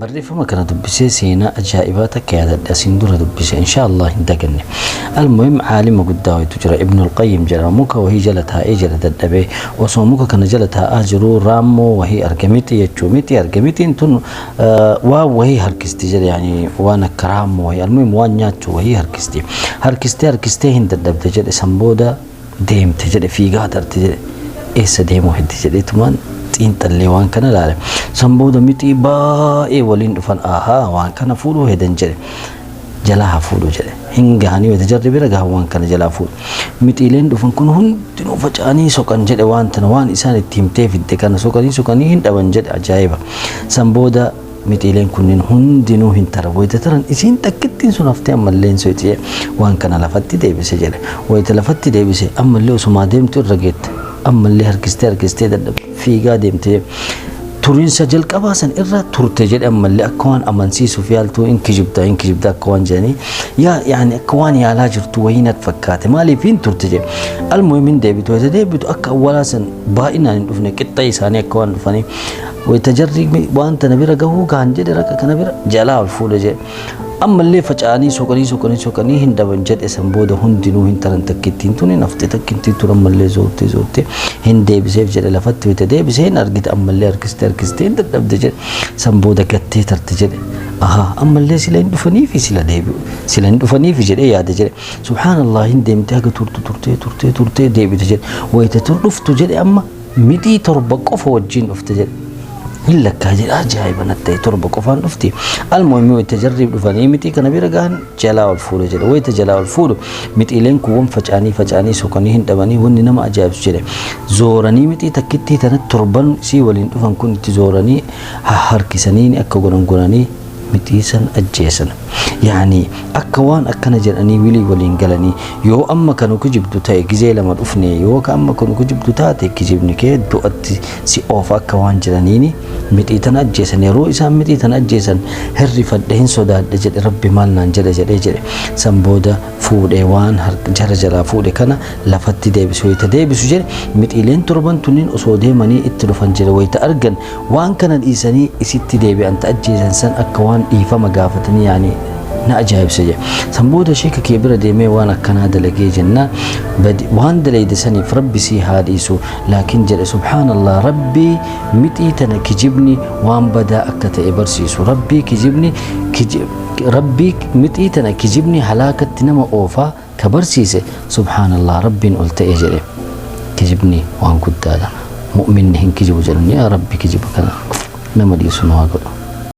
بريفما كانت دبسي سينا أجائبات كذا أسندورة دبسي إن شاء الله هندقني. المهم عالم قداوي تجرى ابن القيم جرى موكا وهي جلتها إيه جلت الدبي وصوموكا كان جلتها أجرو رامو وهي أرقميتي يتشوميتي أرقميتي انتون وهي هركستي جرى يعني وانا كرام وهي المهم وانياتو وهي هركستي هند الدب تجرى سمبودا ديم تجرى في قادر تجرى إيه سديمو هد تجرى تمان inta illee waan kana laale sambooda miti baay'ee waliin dhufan waan kana fuudhuu hedan jedhe jalaa fuudhu jedhe hingaanii wata jarri bira gaha waan kana jalaa fuudhu mitiileen dhufan kun hundinuu faca'anii soqan jedhe waan tana waan isaan itti himtee fidde kana soqanii hin dhaban jedhe ajaa'iba sambooda mitiileen kunniin hundinuu hin tara wayita taran isiin takkittiin sun haftee ammalleen so'itee waan kana lafatti deebise jedhe wayita lafatti deebise ammallee osumaa deemtu irra geette ammallee harkistee dadhabe fiigaa deemtee turiinsa jalqabaasan irra turte jedhe ammallee akka waan amansiisuuf yaaltuu in kijibda akka waan jedhanii yaani akka waan yaalaa jirtu wayiinat fakkaate maaliif hin turte jedhe almuhimin deebitu akka awwalaasan baay'inaan hin dhufne qixxaa isaanii akka waan dhufanii wayita jarri waan tana bira gahuu gahan jedhe raqa kana bira jalaa ol fuudhe jedhe ammallee faca'anii soqanii hin dhaban jedhe san booda hundinuu hin taran takkittiin tuni nafte takkittiin tun ammallee zoorte hin deebiseef jedhe lafatti wayita deebisee hin argite ammallee harkistee hin dadhabde jedhe san booda gattee tarte jedhe ammallee sila hin dhufaniifi sila hin dhufaniifi jedhe yaada jedhe subhaanallah hin deemte haga turtee deebite jedhe wayita tur dhuftu jedhe amma midhii torba qofa wajjin dhufte jedhe إلا كاجر أجايب نتاي تربة قفان أفتي المهم ويتجرب دفاني متي كنا بيرجعن جلاء الفول جل ويتجلاء الفول متي لين كوم فجأني سكاني هندباني وني نما أجايب جل زوراني متي تكتي تنا تربان سي ولين دفان كن تزوراني هاركسانين أكوغراني متي سن أجيسن يعني أكوان أكنا جراني ولي ولين قالني يو أما كانوا كجبتو تاي جزي لما دفني يو كأما كانوا كجبتو تاي كجبني كده دوت سي أوف أكوان جرانيني متي تناجيسن يرو إسام متي تناجيسن هري فدهن سودا دجل ربي مالنا جل سنبودا فود إيوان جرى فود كنا لفت ديبس ويتديبس جل متي لين تربان تنين أصودي مني اتلفن جل ويتأرجن وان كان الإنساني ست ديبي أنت أجيسن سن أكوان إيفا مقافتني يعني نأجايب سجى سنبودا شيء كبير ديمي وانا كان هذا لقي جنة وان دليل دسني في ربي سي هاديسو لكن جل سبحان الله ربي متي تنا كجبني وان بدا أكت إبرسيسو ربي كجبني ربي متي تنا كجبني هلاكت نما أوفا كبرسيسه سبحان الله ربي قلت إجري كجبني وان كنت هذا مؤمن هن كجب جلني يا ربي كجبك أنا نما دي سنوا قلو